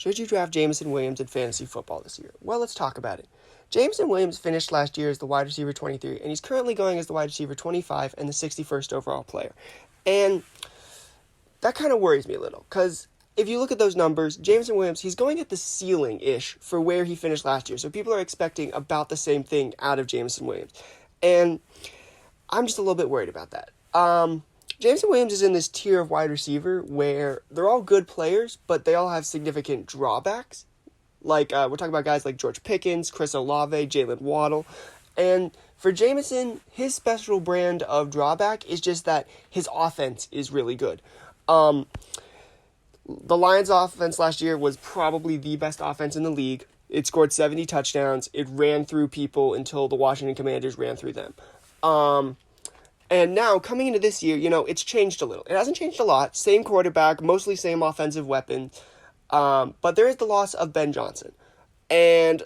Should you draft Jameson Williams in fantasy football this year? Well, let's talk about it. Jameson Williams finished last year as the wide receiver 23, and he's currently going as the wide receiver 25 and the 61st overall player. And that kind of worries me a little, because if you look at those numbers, Jameson Williams, he's going at the ceiling-ish for where he finished last year. So people are expecting about the same thing out of Jameson Williams. And I'm just a little bit worried about that. Jameson Williams is in this tier of wide receiver where they're all good players, but they all have significant drawbacks. Like, we're talking about guys like George Pickens, Chris Olave, Jalen Waddle. And for Jameson, his special brand of drawback is just that his offense is really good. The Lions' offense last year was probably the best offense in the league. It scored 70 touchdowns. It ran through people until the Washington Commanders ran through them. And now, coming into this year, it's changed a little. It hasn't changed a lot. Same quarterback, mostly same offensive weapon. But there is the loss of Ben Johnson. And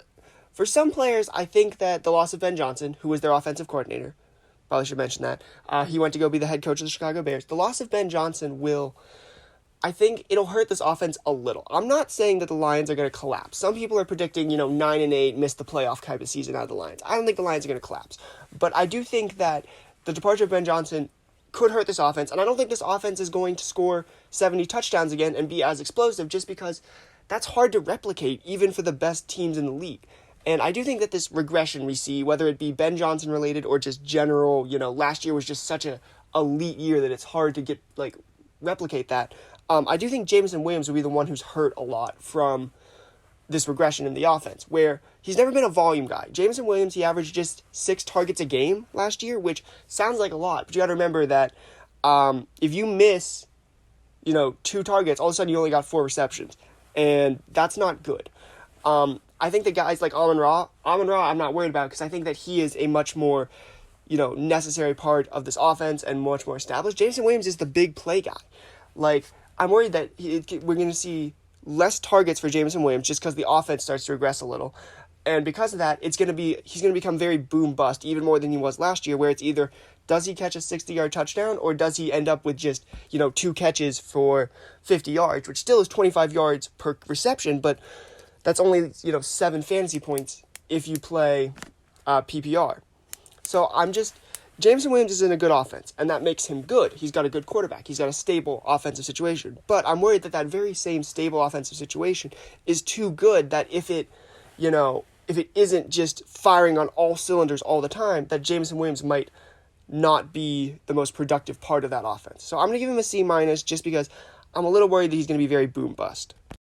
for some players, I think that the loss of Ben Johnson, who was their offensive coordinator, probably should mention that, he went to go be the head coach of the Chicago Bears. The loss of Ben Johnson I think it'll hurt this offense a little. I'm not saying that the Lions are going to collapse. Some people are predicting, 9-8, miss the playoff type of season out of the Lions. I don't think the Lions are going to collapse. But I do think that the departure of Ben Johnson could hurt this offense, and I don't think this offense is going to score 70 touchdowns again and be as explosive, just because that's hard to replicate even for the best teams in the league. And I do think that this regression we see, whether it be Ben Johnson related or just general, last year was just such a elite year that it's hard to replicate that. I do think Jameson Williams will be the one who's hurt a lot from this regression in the offense, where he's never been a volume guy. Jameson Williams, he averaged just 6 targets a game last year, which sounds like a lot, but you got to remember that if you miss, 2 targets, all of a sudden you only got 4 receptions, and that's not good. I think that guys like Amon-Ra, I'm not worried about, because I think that he is a much more, necessary part of this offense and much more established. Jameson Williams is the big play guy. I'm worried that we're going to see less targets for Jameson Williams just because the offense starts to regress a little. And because of that, he's going to become very boom bust, even more than he was last year, where it's either does he catch a 60-yard touchdown or does he end up with just, 2 catches for 50 yards, which still is 25 yards per reception, but that's only, 7 fantasy points if you play PPR. So Jameson Williams is in a good offense, and that makes him good. He's got a good quarterback. He's got a stable offensive situation. But I'm worried that very same stable offensive situation is too good that if it isn't just firing on all cylinders all the time, that Jameson Williams might not be the most productive part of that offense. So I'm going to give him a C- just because I'm a little worried that he's going to be very boom bust.